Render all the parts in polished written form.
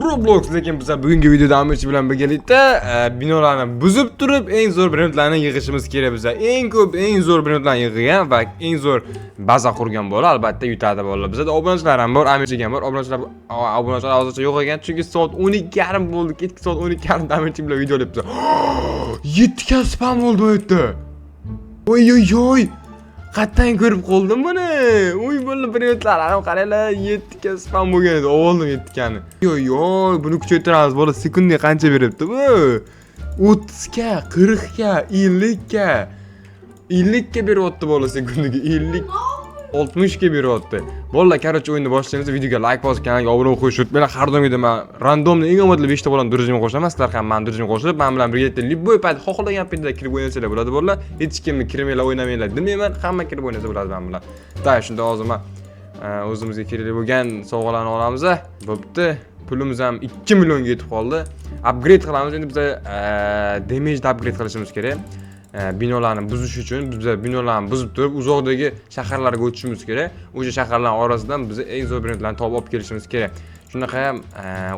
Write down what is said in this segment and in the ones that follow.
Roblox lekin biz bugungi videoda Amir bilan birgalikda binolarni buzib turib eng zo'r brendlarni yig'ishimiz kerak biza. Eng ko'p, eng zo'r brendlarni yig'gan va eng zo'r baza qurgan bola albatta yutadi bolalar. Bizda obunachilar ham bor, Amirchiga ham bor. Obunachilar hozircha yo'q ekan, chunki soat 12:30 bo'ldi. Kechki soat 12:30 Amirchi bilan video olyapmiz. 7 ta spam bo'ldi bu yerda. Oy. Qatdan ko'rib qoldim buni. Uy bo'ldi brendlarni qaranglar, 7 ta spam bo'lgan edi. Oldim 7 tani. Yo'y, buni kuchaytiramiz. Bola sekundiga qancha beryapti bu? 30 ga, 40 ga, 50 ga. 50 ga beryapti bola sekundiga. 50 60 ga beryapti. Bolalar, короче, o'yinni boshlaymiz. Videoga like bosib, kanalga obuna bo'lib qo'yishni unutmanglar. Har doimgidek men randomni eng omadli 5 ta bolani durjimga qo'shaman. Sizlar ham men durjimga qo'shilib, men bilan birga любой payt xohlagan paytda kirib o'ynasanglar bo'ladi bolalar. Hech kimni kirmanglar, o'ynamanglar demayman. Hamma kirib o'ynasa bo'ladi men bilan. Da, shunda hozir men o'zimizga kerakli bo'lgan sovg'alarni olamiz. Bo'pti. Pulimiz ham 2 millionga yetib qoldi. Upgrade qilamiz. Endi biz damage upgrade qilishimiz kerak. Binolarni buzish uchun biz binolarni buzib turib uzoqdagi shaharlarga o'tishimiz kerak. O'sha shaharlar orasidan biz eng zo'r brendlarni topib olib kelishimiz kerak. Shunaqa ham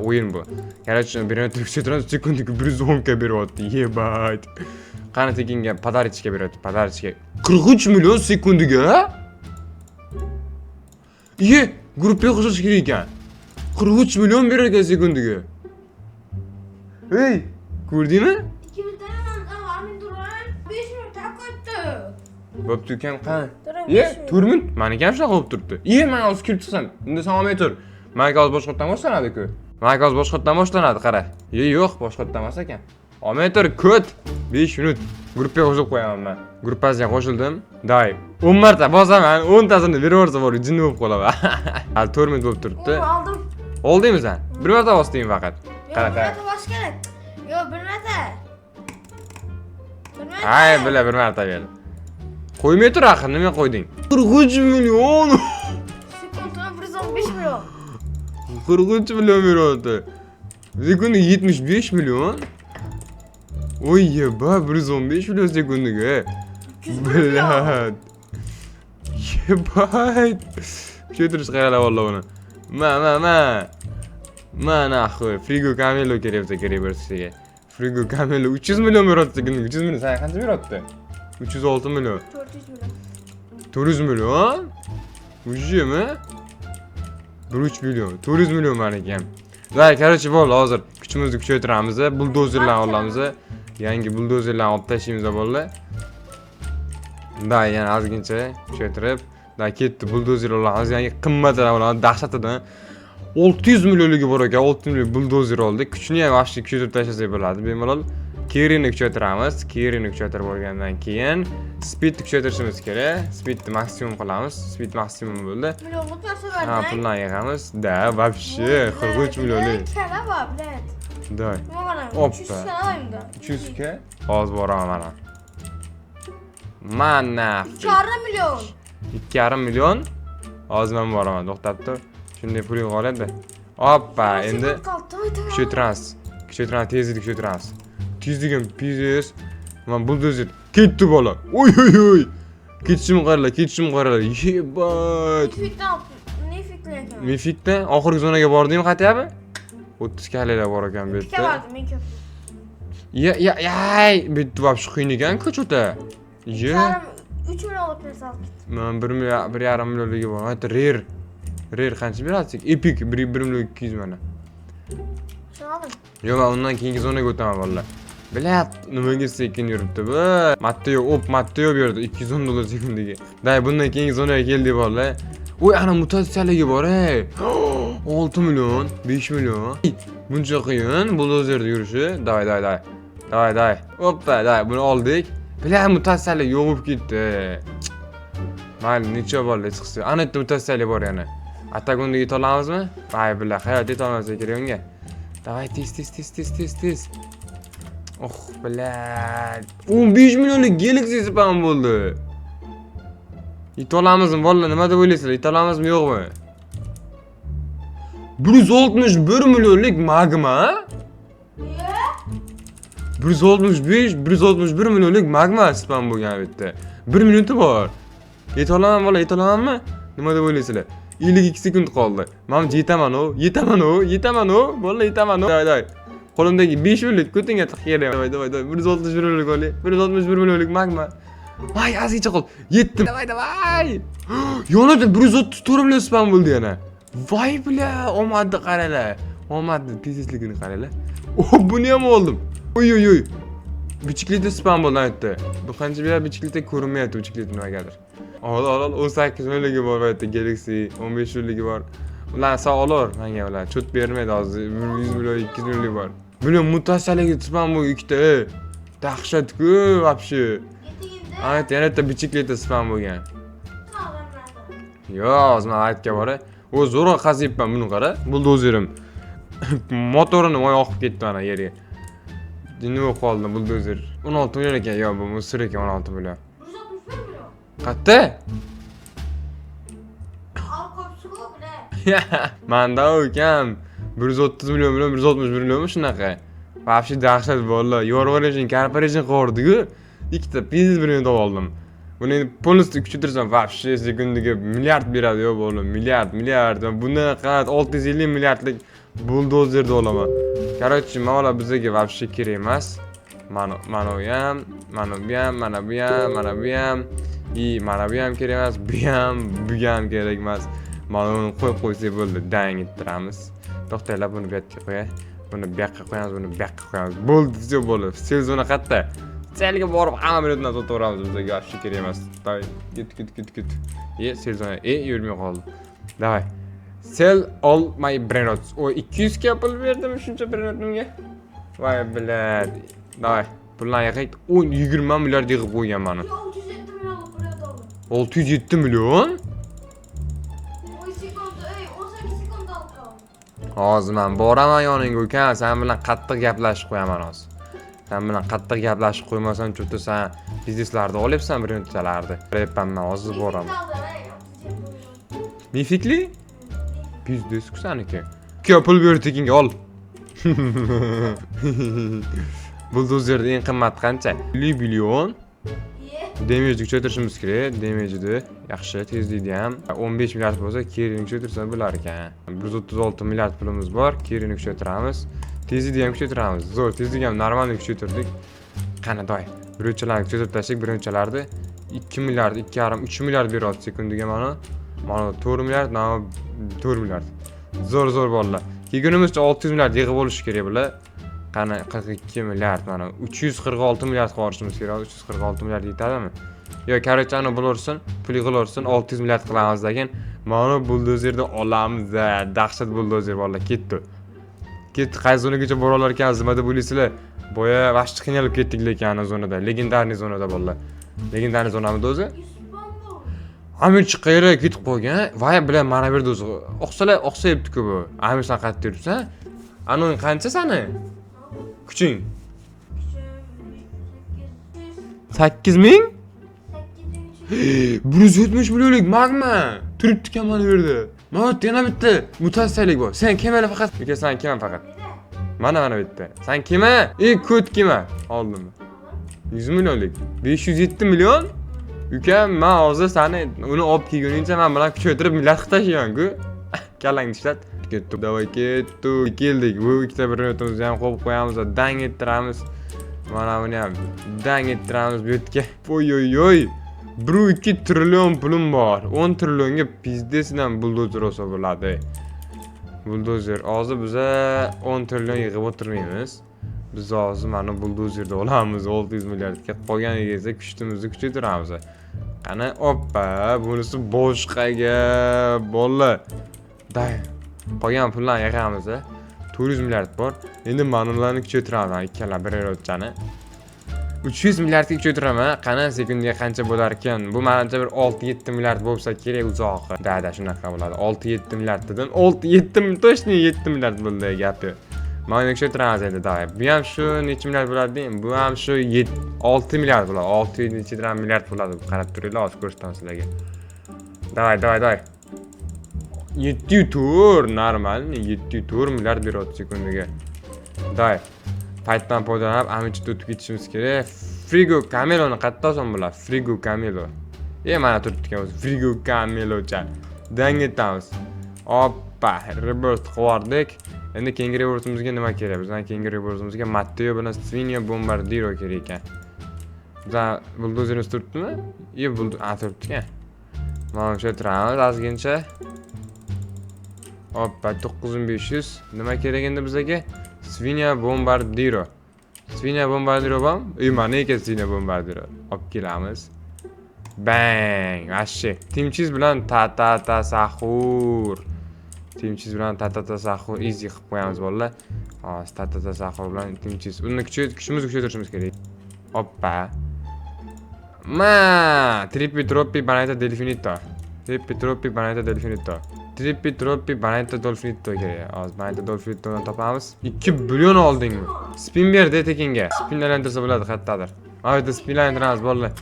o'yin bu. Короче, brend tushiramiz, sekundiga 110 ga beryapti. Yebat. Qani tekinga pодарочка beryapti, pодарочка. 43 million sekundiga? Gruppaga qo'shish kerak ekan. 43 million berar ekan sekundiga. Hey, ko'rdingmi? Bo'pti ekan, qani? 4 minut. Meniki ham shunaqa bo'lib turibdi. Men hozir kirib chiqsam, unda sen olmay tur. Meniki hozir boshqatdan boshlanadi-ku. Meniki hozir boshqatdan boshlanadi, qara. Yo'q, boshqatdan emas ekan. Olmay tur, kut. 5 minut. Gruppaga qo'shib qo'yaman men. Gruppasiga qo'shildim. Day. 10 marta bosaman, 10 tasini beraversa bor, jinni bo'lib qolaman. Hali 4 minut bo'lib turibdi. Oldim. Oldingmi sen? Bir marta bosding faqat. Qara. Bir marta bos kerak. Yo'q, bir marta. Ay, bir marta ber. Qo'ymay tur axir, nima qo'yding? 43 million. Sekundga 115 million. 43 million beryapti. Sekundiga 75 million. Oy, yeba, 115 million sekundiga. Bilat. Yebat. Kuchaytirish qarala vallahi buni. Mana axir, Frigo Camelo kerak bo'lsa. Frigo Camelo 300 million beryapti sekundiga. 300 million sen qancha beryapti? 306 million. 400 million. 400 million? Ujimi? 3 million. 400 million meniki ham. Voy, короче, bo'ldi, hozir kuchimizni kuchaytiramiz, buldozerlarni olamiz. Yangi buldozerlarni olib tashlaymiz bolalar. Da, yana ozgincha kuchaytirib, da ketdi buldozerlar olamiz. Yangi qimmatlar olamiz, dahshatidan. 600 millionligi bor ekan, 600 million buldozer oldik. Kuchni ham vaqtida kuchaytirib tashlasak bo'ladi, bemalol. Kerini kuchaytiramiz. Kerini kuchaytirib bo'lgandan keyin speedni kuchaytirishimiz kerak. Speedni maksimum qilamiz. Speed maksimum bo'ldi. Million o'tmasa bo'ladi. Ha, pulni yig'amiz. Da, вообще 43 millionlik. Kana bor, bilet. Da. Oppa. 300 ga olaymi-da? 300 ga hozir boraman mana. Mana 2,5 million. 2,5 million. Hozir men boraman, to'xtab tur. Shunday puling qoladi. Oppa, endi kuchaytiramiz. Tezlikni kuchaytiramiz. Tezligim pizes. Men buldozer ketdi bola. Oy. Ketishim qarala. Yebat. Mifikdan oxirgi zonaga bordingmi qaytayapmi? 30 kalaylar bor ekan bu yerda. Men ko'p. Bu yerda вообще qiyin ekan-ku cho'ta. 3 million olib bersak. Men 1,5 millionligi bor. Ayt Rare qancha berasiz? Epic 1 million 200 mana. Shuni oldim. Yo'q, men undan keyingi zonaga o'taman bolalar. Bilat, nimaga sekin yuribdi bu? Matteo berdi 210 dollar sekundiga. Day, bundan keyingi zonaga keldik bolalar. Oy, ana mutatsiyaligi bor, ey. 6 million, 5 million. Buncha qiyin buldozerda yurishi. Day. Hoppa, day, buni oldik. Bilat, mutatsiyalik yo'q bo'lib ketdi. Mayli, necha bolalar chiqsa. Ana bitta mutatsiyalik bor yana. Atagonga yeta olamizmi? Ay, bilat, hayot yeta olmasa kerak unga. Davay, tez. Oh, bilat. 15 millionlik Galaxy spam bo'ldi. Yeta olamizmi bolalar? Nima deb o'ylaysizlar? Yeta olamizmi, yo'qmi? 161 millionlik Magma? 161 millionlik Magma spam bo'lgan bu yerda. 1 minuti bor. Yeta olamanmi bola, yeta olamanmi? Nima deb o'ylaysizlar? 52 sekund qoldi. Men yetaman o. Vallahi yetaman o. Davay. Qo'limdagi 5 million ko'tingga tiq kelyapman. Davay. 161 million oli. 161 millionlik magma. Vay, azizcha qol. Yetdim. Davay. Yonida 134 million spam bo'ldi yana. Voy bila, omadni qaranglar. Omadni tezlikini qaranglar. Buni ham oldim. Oy. Bichiklida spam bo'ldi aytdi. Bu qancha bir bichiklida ko'rinmayapti, bichiklida nimagadir. Ol 18 millionligi bor aytdi, Galaxy 15 millionligi bor. Ular sağ olur menga ular. Chut bermaydi hozir. 100 million, 200 millionlik bor. Bular mutasalliga spam bu ikkita. Dahshat-ku, вообще. Ayt, yana bitta bichiklida spam bo'lgan. Yo, o'zim aytga bor. O zo'rg'a qaziyapman buni qara. Buldozerim. Motorini oqib ketdi ana yerga. Nima qoldi buldozer? 16 million ekan, yo bu Misr ekan 16 million. 161 million. Qatta? Al kopsuq bile. Manda ukam 130 million bilan 161 millionmi shunaqa. Вообще dahshat bo'ldi. Yorvoration corporation qordi-ku. Ikkita biznes birini oldim. Buni polностью kuchaytirsam вообще sekundiga milliard beradi yo bo'ldi. Milliard. Bundan qanot 650 milliardlik buldozerni olaman. Короче, mana bizga вообще kerak emas. Mana bu ham, mana bu ham. Mana bu ham kerak emas, bu ham kerak emas. Mana uni qo'yib qo'ysak bo'ldi, dang ettiramiz. To'xtanglar, buni bu yerga qo'yay. Buni bu yoqqa qo'yamiz, buni bu yoqqa qo'yamiz. Bo'ldi, все bo'ldi. Sezona qayerda? Selga borib hamma minutdan sotaveramiz, bizga вообще kerak emas. Davay, git. Sezona, yurmay qoldi. Davay. Sell all my brainrots. O 200 ga pul berdim shuncha brainrotimga. Voy bilad. Davay, pullarni yig'ib 20 milliard yig'ib qo'ygan mana. 607 million oldim. 607 million? 18 sekund oldim. Hozir men boraman yoningga ukam, sen bilan qattiq gaplashib qo'yaman hozir. Sen bilan qattiq gaplashib qo'ymasam, cho'ta sen bizneslarni olyapsan birinchilarni. Repman hozir boraman. Mifikli? Biznes kusaniki. Ko'p pul ber tekinga ol. Buldozerning eng qimmati qancha? 50 million. Damage kuchaytirishimiz kerak. Damage'ni yaxshi, tezlikni ham 15 milliard bo'lsa, kerini kuchaytirsa bo'lar ekan. 136 milliard pulimiz bor, kerini kuchaytiramiz. Tezlikni ham kuchaytiramiz. Zo'r, tezlikni ham normalni kuchaytirdik. Qani doy. Birinchilarni kuchaytirib tashlak, birinchilarni 2 milliard, 2,5, 3 milliard beradi sekundiga mana. Mana 4 milliard, mana 4 milliard. Zo'r bolalar. Kegunimizcha 600 milliard yig'ib olish kerak bular. Qani 42 milliard mana 346 milliard qilishimiz kerak. 346 milliard yetadimi? Yo, karachani bo'lursin, pul yig'ilursin, 600 milliard qilamiz degan. Mana buldozerni olamiz. Dahshat buldozer bolalar ketdi. Qaysi zonagacha bora olar ekan, nima deb o'ylaysizlar? Boya vashti qiynalib ketdik lekin zonada, legendarniy zonada bolalar. Legendarniy zonamida o'zi? Amir chiqayra ketib qolgan. Voy bilan mana bu yerda o'zi oqsayibdi-ku bu. Amir sen qayerda yuribsan? Ano'ng qancha sani? Kuching? 8 ming? 170 millionlik magma. Turibdi-ku mana bu yerda. Mana yana bitta mutatsiyalik bor. Sen kemani faqat. Uka, sen kema faqat. Mana bitta. Sen kema? Ko't kema. Oldim. 100 millionlik. 507 million? Uka, men hozir seni uni olib kelguningcha men bilan kuchaytirib milliard qitashayman-ku. Kallangni ishlat. Ketdi. Davay ketdi. Keldik. Bu ikkita birinotimizni ham qo'yib qo'yamiz, dang ettiramiz. Mana buni ham dang ettiramiz bu yerga. Oy. 1-2 trillion pulim bor. 10 trillionga pizdesidan buldozer olsa bo'ladi. Buldozer hozir biza 10 trillion yig'ib o'tirmaymiz. Biz hozir mana buldozerni olamiz 600 milliardga. Qolganiga esa kuchtimizni kuchaytiramiz. Qani, oppa, bunisi boshqaga bolalar. Day. Qolgan pullarni yig'amiz. 400 milliard bor. Endi ma'nolarni kuchaytiramiz, ikkala birer o'tchani. 300 milliardga kuchaytiraman. Qani sekundiga qancha bo'lar ekan? Bu menimcha bir 6-7 milliard bo'lsa kerak uzoqi. Da, shunaqa bo'ladi. 6-7 milliard dedim. 6-7, точно 7 milliard bo'ldi gapi. Mana kuchaytiramiz endi, davay. Bu ham shu necha milliard bo'ladi deyim. Bu ham shu 6 milliard bo'ladi. 6 necha milliard bo'ladi. Qarab turinglar, hozir ko'rsataman sizlarga. Davay. 7 normalniy 7 milliard beradi sekundiga. Davay. Paytdan foydalanib, amichda o'tib ketishimiz kerak. Frigo Cameloni qayerda olsam bo'ladi? Frigo Camelo. Mana turibdi-ku o'zi. Frigo Camelocha. ustidan ketamiz. Hoppa, reverse qiyordik. Endi keyingi reversimizga nima kerak? Bizdan keyingi reversimizga Matteo bilan Svinia Bombardiro kerak ekan. Bizdan buldozerimiz turibdimi? Turibdi-ku. Mana shu turamiz ozgincha. Hoppa, 9500. Nima kerak endi bizga? Svinia Bombardiro. Svinia Bombardiro ham? Mana ekan Svinia Bombardiro. Olib kelamiz. Bang! Vashi. Timchiz bilan ta sahur. Timchiz bilan ta sahur easy qilib qo'yamiz bolalar. Hozir ta sahur bilan timchiz. Uni kuchaytirishimiz kerak. Hoppa. Trippi troppi banana delfinito. Trippi troppi banana delfinito. Trippi troppi banana delfinito kerak. Hozir banana delfinitoni topamiz. 2 billion oldingmi? Spin berdi tekinga. Spin aylantirsa bo'ladi qayerdadir. Mana bu yerda spin aylantiramiz bolalar.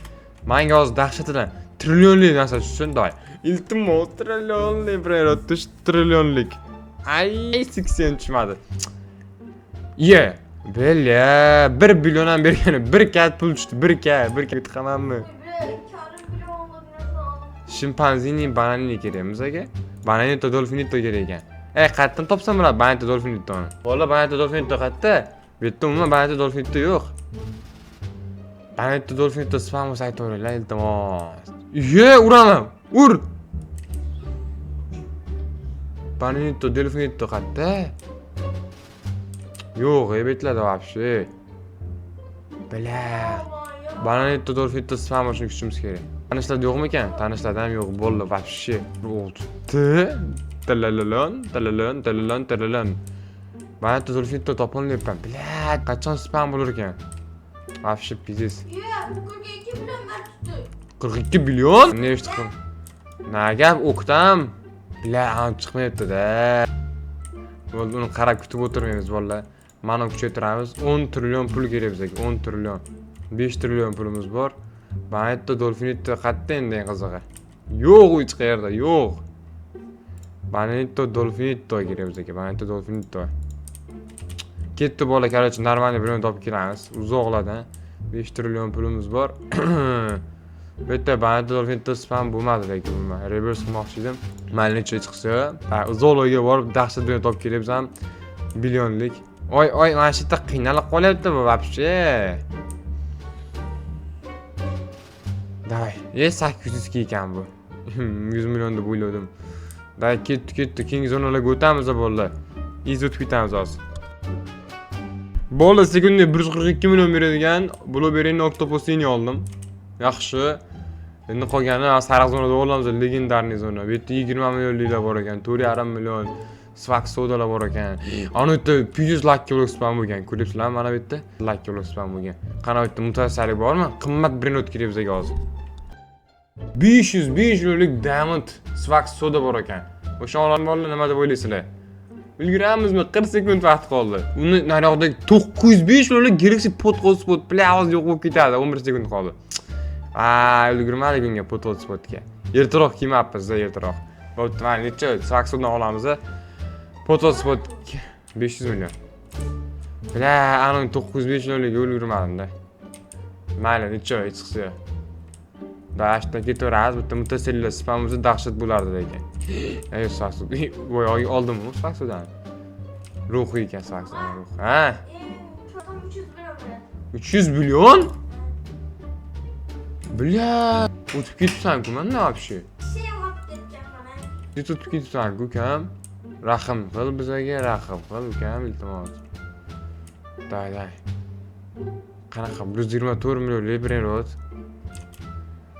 Menga hozir dahshatidan trillionli narsa tushsin doy. Iltimos trillionli biror tush trillionlik. Ay 80 tushmadi. Ye, bella 1 billion ham bergani 1 kat pul tushdi. 1 kat qamanmi? Shimpanzini bananini kerak bizga. Bananito dolfinito kerak ekan. Qayerdan topsam bo'ladi bananito dolfinitoni? Bola bananito dolfinito qayerda? Bu yerda umuman bananito dolfinito yo'q. Bananito dolfinito spam saytoringlar iltimos. Uraman. Ur. Bananito dolfinito qayerda? Yo'q, betlarda вообще. Bala. Bananito dolfinito spam uchun kuchimiz kerak. Tanishlar yo'qmi ekan? Tanishlar ham yo'q. Bo'ldi вообще. Talalalon. Bananito dolfinito topolmayapman. Bla, qachon spam bo'lar ekan? Вообще pizes. 42 million tutdi. 42 billion? Ne eshitdim? Nagap o'qtam. Bla, chiqmayapti-da. Bo'ldi, uni qarab kutib o'tirmaymiz bolalar. Mana kuchaytiramiz. 10 trillion pul kerak bizga. 10 trillion. 5 trillion pulimiz bor. Bananito dolfinito qayerda endi qizig'i? Yo'q, hech qayerda yo'q. Bananito dolfinito kerak bizga. Bananito dolfinito. Ketdi bola, короче, normal birini topib kelamiz. Uzoqlardan 5 trillion pulimiz bor. Bu yerda bananito dolfinito spam bo'lmadi lekin bunman. Reverse qilmoqchi edim. Maylicha chiqsa, uzoqlarga borib dahshat bilan topib kelibmiz ham billionlik. Oy, mana shu yerda qiynalib qolyapti bu вообще. Davay, 800 ga ekan bu. 100 million deb o'yladim. Davay, ketdi. Keyingi zonalarga o'tamiz bolalar. O'tib ketamiz hozir. Bola sekunda 142 million beradigan Blueberry'ni Octopus'ini oldim. Yaxshi. Endi qolgani sariq zonada olamiz, legendarniy zona. Bu yerda 20 millionliklar bor ekan, 4,5 million Svax sodalar bor ekan. Ana yerda 100 lakka bo'lib spam bo'lgan. Ko'ryapsizlarmi mana bu yerda? Lakka bo'lib spam bo'lgan. Qana bu yerda mutasassislik bormi? Qimmat brend kerak bizga hozir. 500 millionlik diamond Svax soda bor ekan. O'sha olam bolalar nima deb o'ylaysizlar? Ulguramizmi? 40 sekund vaqt qoldi. Uni nariyoqdagi 905 millionlik Galaxy Pod Hotspot plyaz yo'q bo'lib ketadi. 11 sekund qoldi. Ulgurmadik unga Pod Hotspotga. Ertaroq kelmayapmiz-da, ertaroq. Bo'pti, mana necha Svax'dan olamiz. Pod Hotspot 500 million. Bla, ana 905 millionlik ulgurmadim-da. Mayli, necha chiqsa. Dashda ketaveramiz, bitta mutasaddilar spamimiz dahshat bo'lardi lekin. Ey Svax'dan. Voy, oldimmi Svax'dan? Ruhiy ekan Svax'dan ruh. Ha? 300 million? Bля, o'tib ketibsan-ku, mana вообще. O'tib ketibsan-ku, ukam. Rahim qil bizga, rahim qil, ukam, iltimos. Day. Qanaqa 124 million libererot.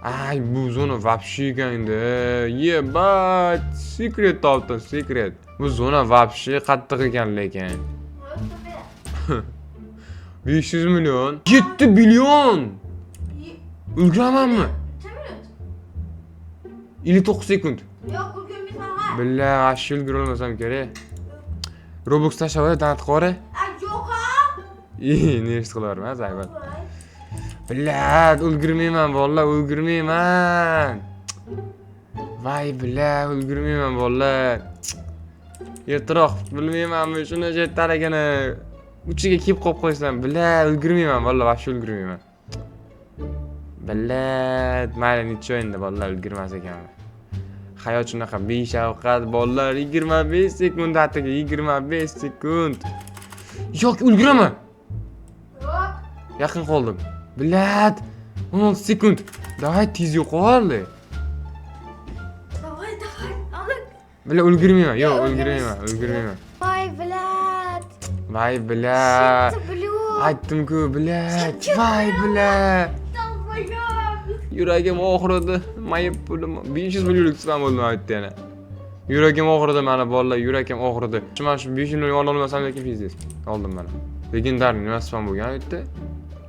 Ay, bu zona вообще ekan-da. Yebat, secret topdim, secret. Bu zona вообще qattiq ekan lekin. 500 million. 7 billion. Ulguramanmi? 59 sekund. Yo'q, ulgurmaysan. Billa, ashul ulgurolmasam kerak. Robux tashlab danat qora. Yo'q. Ne ish qilaverman, zaybat. Billa, ulgurmayman, vallahi ulgurmayman. Voy, billa, ulgurmayman, vallahi. Ertaroq bilmaymanmi, shuni jettaragini uchiga kelib qolib qo'ysam, billa, ulgurmayman, vallahi vaqt ulgurmayman. Billa, mayli necha endi vallahi ulgurmas ekanman. Hayot shunaqa beshafqat bolalar 25 sekund atigi 25 sekund. Yo'q, ulguraman. Yo'q. Yaqin qoldim. Bilat. 16 sekund. Davay tez yo'qoldi. Davay, aniq. Bila ulgurmayman. Yo'q, ulgurmayman. Voy, bilat. Voy bilat. Shitni bilyot. Aytdim-ku, bilat. Voy bilat. Yuragim og'ridi. Mayib pulim 500 millionlik spam bo'ldim aytdi yana. Yuragim og'ridi mana bolalar, yuragim og'ridi. Mana shu 500 million ola olmasam lekin fiziz. Oldim mana. Legendar nima spam bo'lgan aytdi?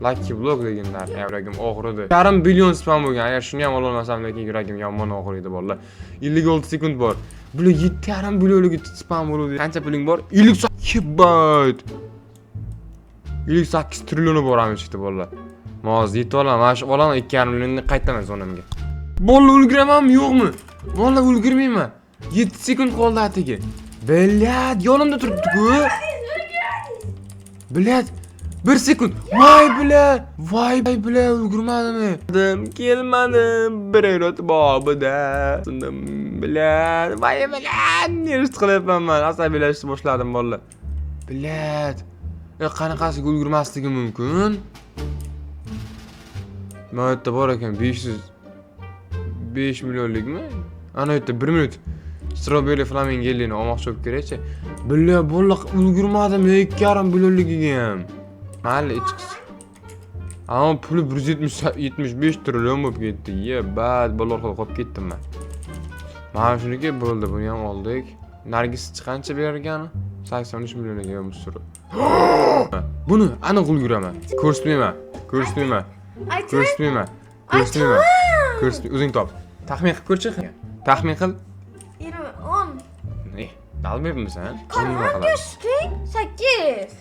Lucky block legendar. Yuragim og'ridi. 1,5 billion spam bo'lgan. Agar shuni ham ola olmasam lekin yuragim yomon og'riydi bolalar. 56 sekund bor. Bular 7,5 millionlik spam bo'ldi. Qancha puling bor? 58 bayt. 58 trillion bor ham chiqdi bolalar. Moz yetib olaman. Mana shu olaman 2,5 millionni qaytaman zonamga. Bolalar ulguramanmi yo'qmi? Bolalar ulgurmayman. 7 sekund qoldi atigi. Bilat, yonimda turibdi-ku. Bilat, 1 sekund. Voy bilat. Voy bilat, ulgurmadimmi? Kelmadim. Bir minut bobida. Sindim bilat. Voy bilat. Nerist qilyapman men? Asabiylashib boshladim bolalar. Bilat. Qanaqasiga ulgurmasligim mumkin? Mana yerda bor ekan 5 millionlikmi? Ana yerda 1 minut. Strawberry flamingelini olmoqchi bo'lib kerak-chi. Billa bolalar ulgurmadim 2,5 millionligiga ham. Mayli ichqisi. Ammo puli 175 trillion bo'lib ketdi. Bad bolalar qolib ketdim men. Mana shuniki bo'ldi, buni ham oldik. Nargis qancha bergan? 83 millionga musur. Buni aniq ulguraman. Ko'rsatmayman. Ko'rsatmayman. O'zing top. Taxmin qilib ko'rchi. Taxmin qil. 10. Dalmayapmisan? Qancha 8.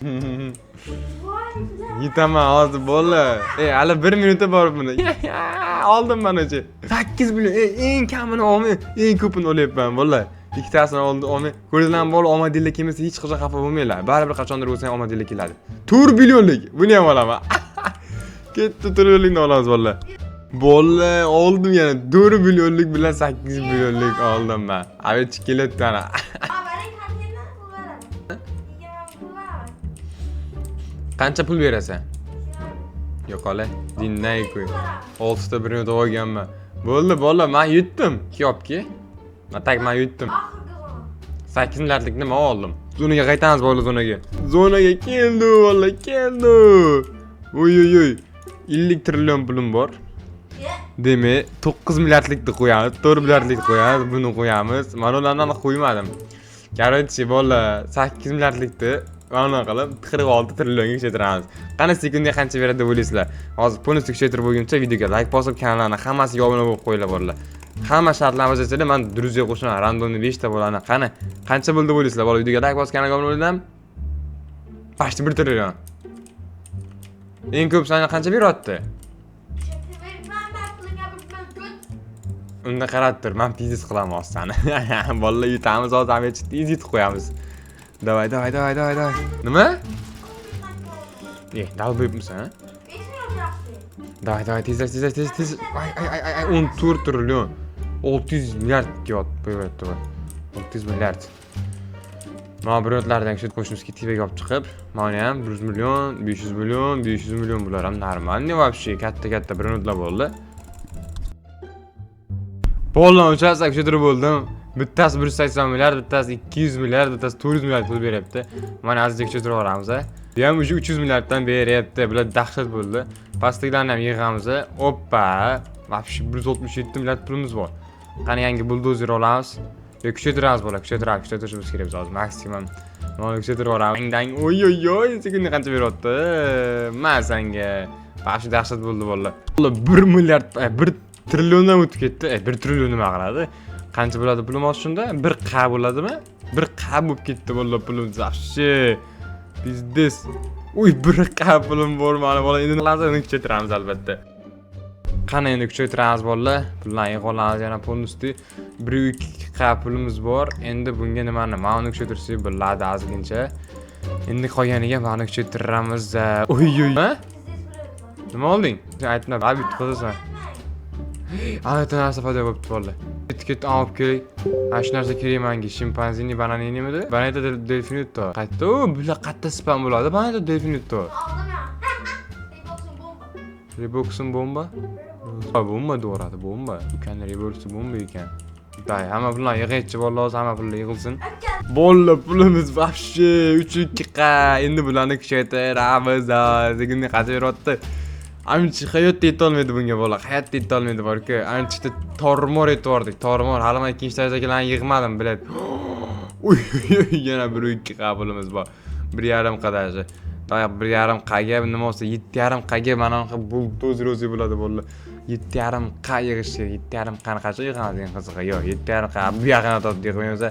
Yetaman hozir bolalar. Hali 1 minutda bor buni. Oldim mana-chi. 8 million. Eng kamini olmay, eng ko'pini olyapman bolalar. Ikkitasini olmay. Ko'rdilar bola omadinglar kelmasa hech qachon xafa bo'lmanglar. Baribir qachondir bo'lsa ham omadinglar keladi. 4 millionlik. Buni ham olaman. Ketdi 4 millionlikni olamiz bolalar. Bolalar oldim yana 4 millionlik bilan 8 millionlik oldim men. Avech keladi ana. Qancha pul berasan? Yo'qola, dinlay qo'y. 6 ta 1 minut olganman. Bo'ldi, bolalar, men yutdim. Kiyopki. Men yutdim. 8 milliardlik nima oldim? Zonaga qaytamiz bolalar, zonaga. Zonaga keldi, bolalar, keldi. Oy. 50 trillion pulim bor. Demak, 9 milliardlikni qo'yamiz, 4 milliardlikni qo'yamiz, buni qo'yamiz. Mana ularni qo'ymadim. Короче, bolalar, 8 milliardlikni mana qilib 46 trillionga ko'chiramiz. Qani sekundga qancha beradi deb o'ylaysizlar? Hozir pulni ko'chirib bo'lguncha videoga like bosib, kanallarni hammasiga obuna bo'lib qo'yinglar bolalar. Hamma shartlarni bajarsalar, men druzga qo'shaman, randomni 5 ta bo'ladi. Qani, qancha bo'ldi deb o'ylaysizlar? Bolalar, videoga like bosib, kanalga obuna bo'ling. Почти 1 trillion. Eng ko'p sana qancha beryapti? Unda qarab tur, men pizis qilaman ostani. Bolalar yutamiz, hozir ham tez yutib qo'yamiz. Davay. Nima? Dalbayapmisan? Davay, tez. Ay, 14 trillion. 600 milliard qo'yibdi. 600 milliard. Mana birotlardan shu qo'shnimizga TVga olib chiqib, mana ham 100 million, 500 million bular ham normalniy вообще, katta birotlar bo'ldi. Bolalar uchasida ko'chirib bo'ldim. Bittasi 180 milliard, bittasi 200 milliard, bittasi 400 milliard pul beryapti. Mana azizga ko'chirib olamiz. Bu ham o'sha 300 milliarddan beryapti. Bular dahshat bo'ldi. Pastliklarni ham yig'amiz. Oppa! Вообще 167 milliard pulimiz bor. Qani yangi buldozer olamiz. Ko'chiramiz bolalar, ko'chirishimiz kerak biz hozir maksimum. Mana ko'chirib olamiz. Dang, oy, sekundga qancha beryapti? Men senga. Baxshi dahshat bo'ldi bolalar. 1 milliard, 1 trilliondan o'tib ketdi. 1 trillion nima qiladi? Qancha bo'ladi pulim hozir shunda? 1 qa bo'ladimi? 1 qa bo'lib ketdi bolalar pulim zafshi. Bizdes. Uy, 1 qa pulim bor mana bolalar. Endi lazerni kuchaytiramiz albatta. Qani endi kuchaytiramiz bolalar. Pullarni yig'olamiz yana bonusdi. 1-2 qa pulimiz bor. Endi bunga nimani? Mana uni kuchaytirsak bo'ladi ozgincha. Endi qolganiga mana kuchaytiramiz. Uy. Nima olding? Aytma, abi qizasan. Ana narsa foyda bo'libdi bolalar. Ket olib keling. Ana shu narsa kerak menga. Shimpanzini bananinimidi? Banana delfinito. Qayta, bular qatta spam bo'ladi. Banana delfinito. Aldım ya. Reeboks'un bomba. Reeboks'un bomba? Ha, bomba doğradı, bomba. Ukanlar Reeboks'un bomba ekan. Day, hamma pullarni yig'aychi, vallahi hamma pullar yig'ilsin. Bolla pulimiz вообще 3-2 qa. Endi bularni kuchaytiramiz. Sekinlik qachaveryapti. Amchi hayotda yetolmaydi bunga bola. Hayotda yetolmaydi borku. Anchita tormor etvordik. Tormor. Hali men ikkinchi darajalarni yig'madim, biladi. Uy, yana 1-2 qa pulimiz bor. 1,5 qadashi. Day 1,5 qaga nima bo'lsa 7,5 qaga mana buldozer o'zi bo'ladi bola. 7,5 qa yig'ish kerak. 7,5 qani qancha yig'amiz degan qiziq. Yo'q, 7,5 qa bu yoqdan tortib yig'maymiz.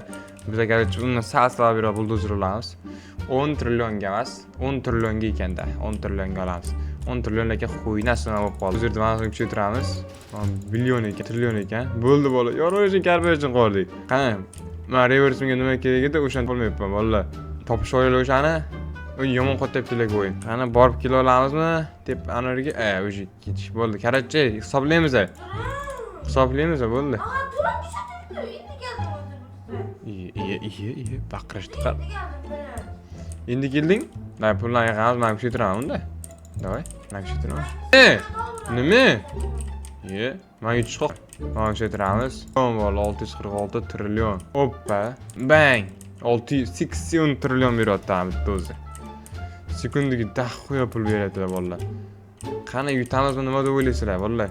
Bizga garchi uni sal-sal berib buldozer olamiz. 10 trillionga emas, 10 trillionga ekanda. 10 trillionga olamiz. 10 trillion ekan qo'ynasini olib qoldi. Hozir mana shuni kuchaytiramiz. Billion ekan, trillion ekan. Bo'ldi bola. Yorishni karboy uchun qoldik. Qani, men reversimga nima kerak edi, o'shani bilmayapman bola. Topish olaylik o'shani. Yomon qo'tyaptilar o'yin. Qani borib kela olamizmi? Deb anariga, o'sha ketish bo'ldi. Qarachchi, hisoblaymiz. Hisoblaymiz bo'ldi. Aa, turan düşürdü. İndi geldim hazır. Iyi, baqirishdi qar. İndi geldim böyle. Endi kelding? Day, pullarni yig'amiz, men kuchaytiraman unda. Davay, men kuchaytiraman. Nima? Men yutish qoq. Men kuchaytiramiz. Bo'ldi, 646 trillion. Hoppa, bang. 680 trillion beryapti bitta o'zi. Sekundiga daxo'ya pul beradilar bolalar. Qani yutamizmi nima deb o'ylaysizlar bolalar?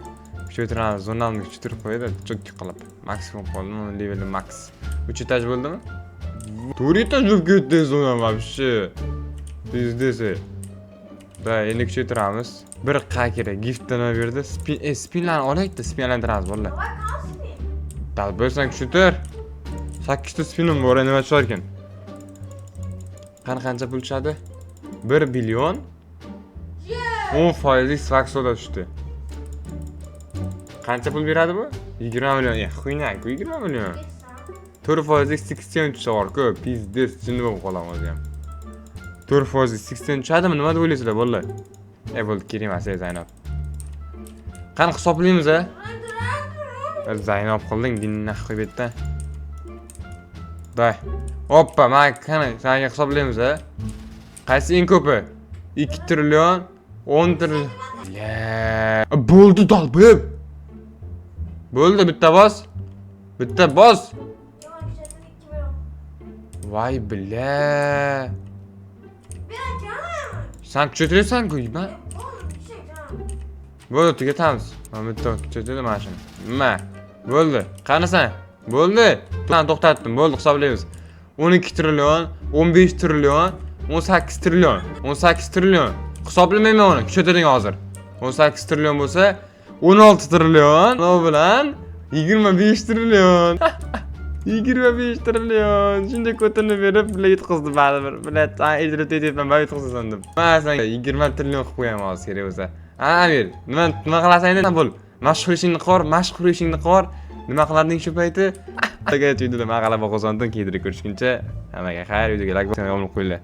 Kuchaytiramiz, zonamni kuchaytirib qo'yadi, chokki qilib. Maksimum qoldimi, level max. 3 etaj bo'ldimi? 4 etaj bo'lib ketdi zona вообще. Bizdesi. Da, endi kuchaytiramiz. Bir qa kerak, giftdan berdi. Spinlarni olaylik-da, spinlantiramiz bolalar. Bak kalsın. Dal bo'lsang kuchaytir. 8 ta spinim bor, nima tushar ekan? Qancha pul tushadi? 1 billion 10% Svaxoda tushdi. Qancha pul beradi bu? 20 million. Xuynak, 20 million. 4% 80 tushar-ku, pizdes, jinni bo'lib qolamiz ham. 4% 80 tushadimi? Nima deb o'ylaysizlar bolalar? Bo'ldi, kerak emas, Zaynab. Qani hisoblaymiz a? Zaynab qilding, dinni qo'yib betda. Day. Hoppa, men qani senga hisoblaymiz a? Qaysi eng ko'pi? 2 trillion, 10 trillion. Bo'ldi dalbib. Bo'ldi, bitta bos. Bitta bos. Yaman güzelsin 2 milyon. Voy billa. Bir canım. Sen kuchaytirasan-ku, ben. Oğlum bir şey canım. Bo'ldi, tugatamiz. Men bitta kuchaytirdim mana shuni. Nima? Bo'ldi. Qanasan? Bo'ldi. Men to'xtatdim. Bo'ldi, hisoblaymiz. 12 trillion, 15 trillion, 18 trillion. 18 trillion. Hisoblamayman uni. Kuchaytiring hozir. 18 trillion bo'lsa, 16 trillion. Nima bilan? 25 trillion. 25 trillion. Shunday ko'tarib berib, bular yetkazdi baribir. Bular ijrat etyapman, men yetkazsam deb. Men senga 20 trillion qilib qo'yaman hozir kerak bo'lsa. Amir, nima qilasan endi? Bo'l. Mashhur ishingni qor. Nima qilarding shu payti? Videoda men g'alaba qozondim. Keyin ko'rishguncha hammaga xayr, videoga like bosing, qo'yinglar.